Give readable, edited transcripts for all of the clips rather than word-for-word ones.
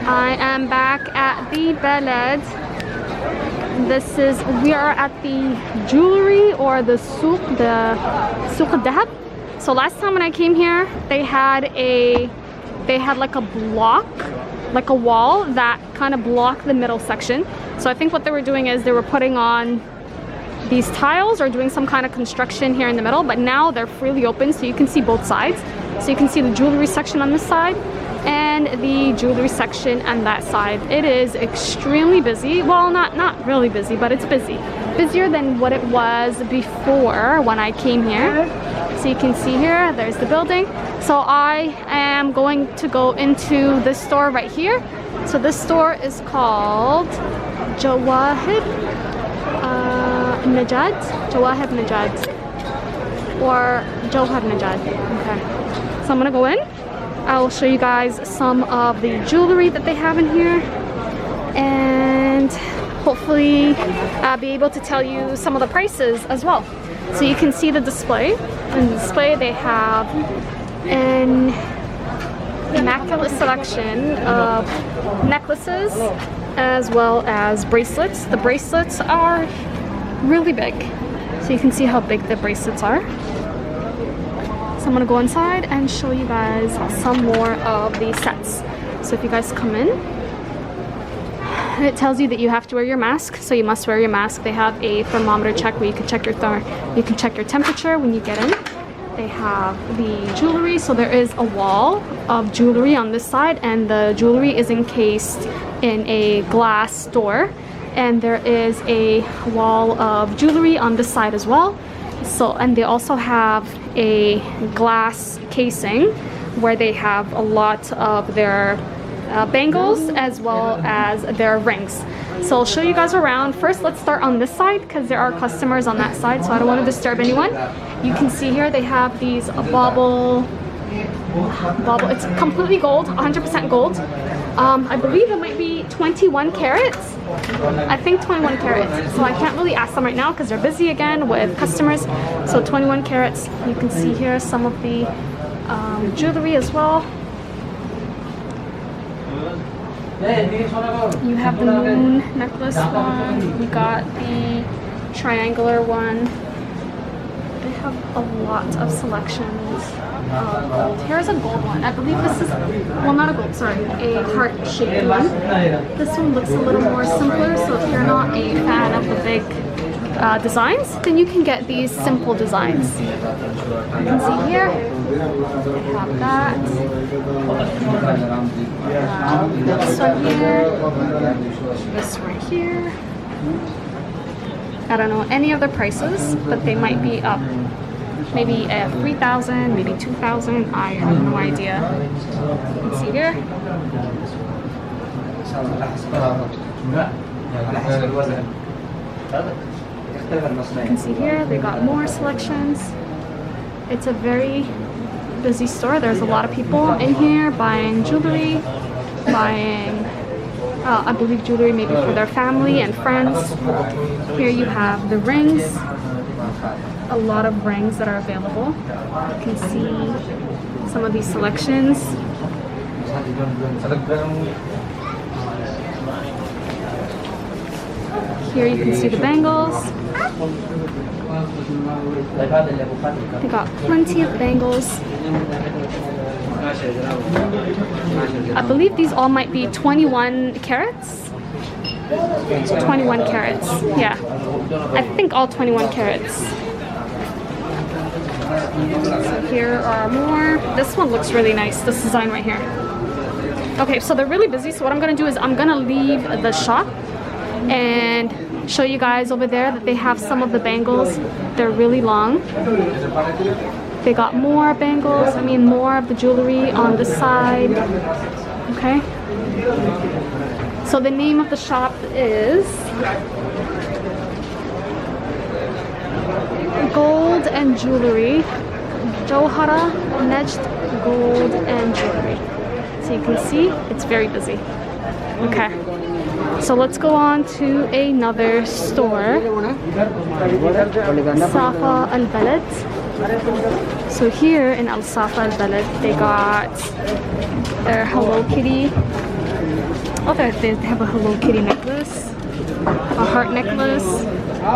I am back at the Balad. We are at the jewelry or the Souq, the Souq al-Dahab. So last time when I came here, they had like a block, like a wall that kind of blocked the middle section. So I think what they were doing is they were putting on these tiles or doing some kind of construction here in the middle, but now they're freely open so you can see both sides. So you can see the jewelry section on this side and the jewelry section on that side. It is extremely busy. Well, not really busy, but it's busy. Busier than what it was before when I came here. So you can see here, there's the building. So I am going to go into this store right here. So this store is called Jawahib Najad, Jawahib Najad, or Jawhar Najad. Okay, so I'm gonna go in. I'll show you guys some of the jewelry that they have in here, and hopefully I'll be able to tell you some of the prices as well. So you can see the display. In the display they have an immaculate selection of necklaces as well as bracelets. The bracelets are really big, so you can see how big the bracelets are. So I'm gonna go inside and show you guys some more of the sets. So if you guys come in, it tells you that you have to wear your mask, so you must wear your mask. They have a thermometer check where you can check your temperature when you get in. They have the jewelry, so there is a wall of jewelry on this side, and the jewelry is encased in a glass door, and there is a wall of jewelry on this side as well. So, and they also have a glass casing where they have a lot of their bangles as well as their rings. So I'll show you guys around. First, let's start on this side because there are customers on that side, so I don't want to disturb anyone. You can see here they have these bauble. It's completely gold, 100% gold. I believe it might be 21 carats. I think 21 carats. So I can't really ask them right now because they're busy again with customers. So 21 carats. You can see here some of the jewelry as well. You have the moon necklace one. We got the triangular one. They have a lot of selections of gold. Here's a gold one. I believe this is, well, not a gold, sorry, a heart-shaped one. This one looks a little more simpler, so if you're not a fan of the big designs, then you can get these simple designs. You can see here, they have that. This one here, this right here. I don't know any of the prices, but they might be up. Maybe 3,000, maybe 2,000. I have no idea. You can see here. You can see here they got more selections. It's a very busy store. There's a lot of people in here buying jewelry, buying I believe jewelry maybe for their family and friends. Here you have the rings, a lot of rings that are available. You can see some of these selections. Here you can see the bangles. They got plenty of bangles. I believe these all might be 21 carats. 21 carats, yeah. I think all 21 carats. So here are more. This one looks really nice, this design right here. Okay, so they're really busy, so what I'm gonna do is I'm gonna leave the shop and show you guys over there that they have some of the bangles. They're really long. They got more bangles, more of the jewelry on the side. Okay. So the name of the shop is Gold and Jewelry. Jawhara Najd Gold and Jewelry. So you can see it's very busy. Okay. So let's go on to another store. Jeddah Al Balad. So here in Jeddah Al Balad, they got their Hello Kitty. Oh, they have a Hello Kitty necklace, a heart necklace.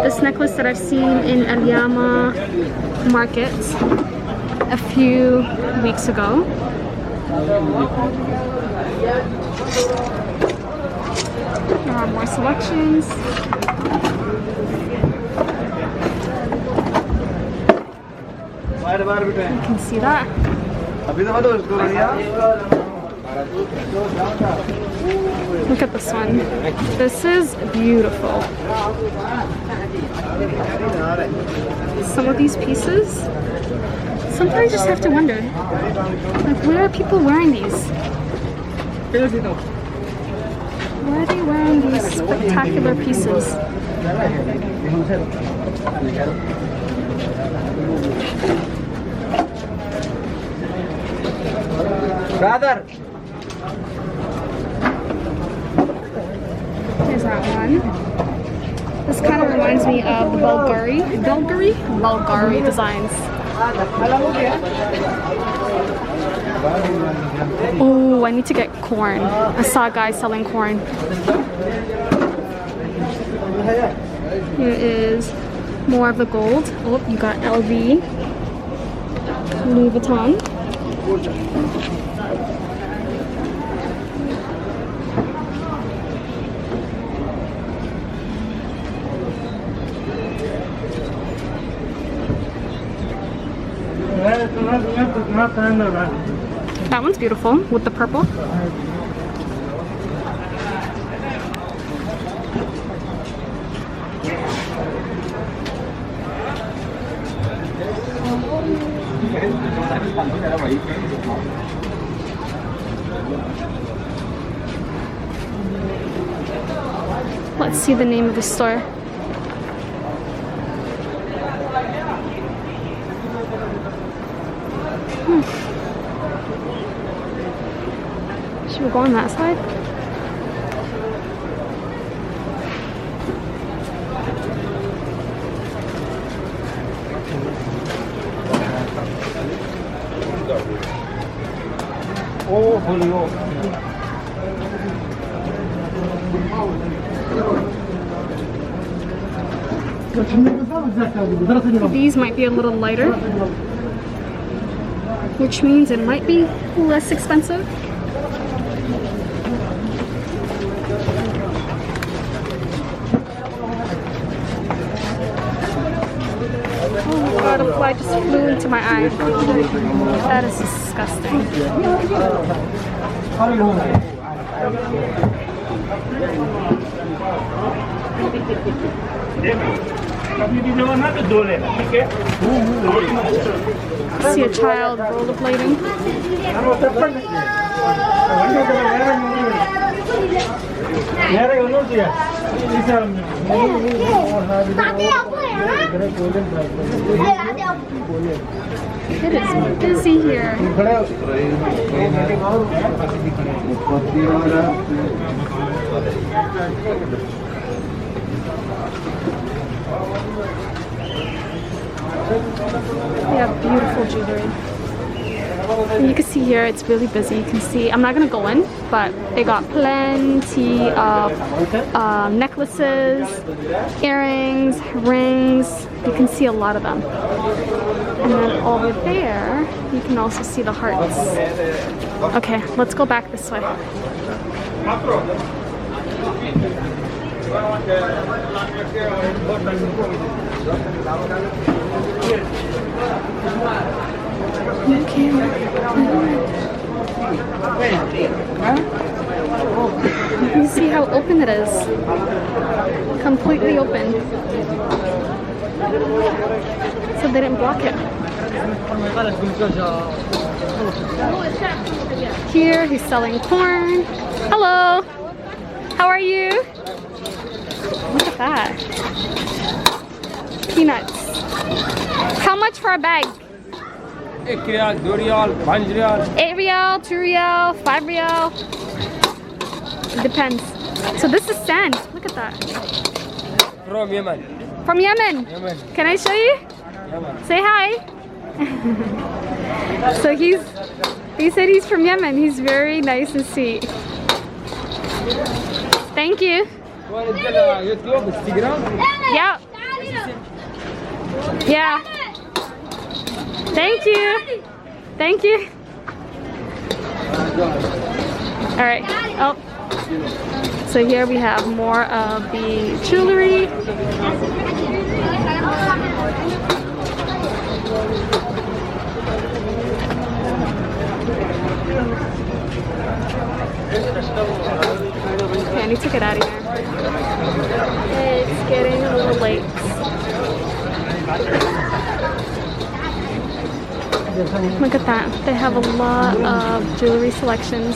This necklace that I've seen in Jeddah Market a few weeks ago. There are more selections. You can see that. Look at this one. This is beautiful. Some of these pieces, sometimes I just have to wonder, like, where are people wearing these? Why are they wearing these spectacular pieces? Brother. There's that one. This kind of reminds me of the Bulgari designs. Oh, I need to get corn. I saw a guy selling corn. Here is more of the gold. Oh, you got LV, Louis Vuitton. That one's beautiful with the purple. Let's see the name of the store. Should we go on that side? These might be a little lighter, which means it might be less expensive. Oh, a butterfly just flew into my eye. That is disgusting. See a child rollerblading. It is busy here. They have beautiful jewelry. And you can see here it's really busy. You can see, I'm not gonna go in, but they got plenty of necklaces, earrings, rings. You can see a lot of them. And then over there, you can also see the hearts. Okay, let's go back this way. Okay. You see how open it is. Completely open. So they didn't block it. Here he's selling corn. Hello. How are you? Look at that. Peanuts. How much for a bag? 1 riyal, 2 riyal, 5 riyal. 8 riyal, 2 riyal, 5 riyal. It depends. So this is sand. Look at that. From Yemen. From Yemen. Yemen. Can I show you? Yemen. Say hi. So he said he's from Yemen. He's very nice and sweet. Thank you. Yep. Yeah. Thank you. Thank you. All right. Oh. So here we have more of the jewelry. Okay, I need to get out of here. It's getting a little late. Look at that. They have a lot of jewelry selections.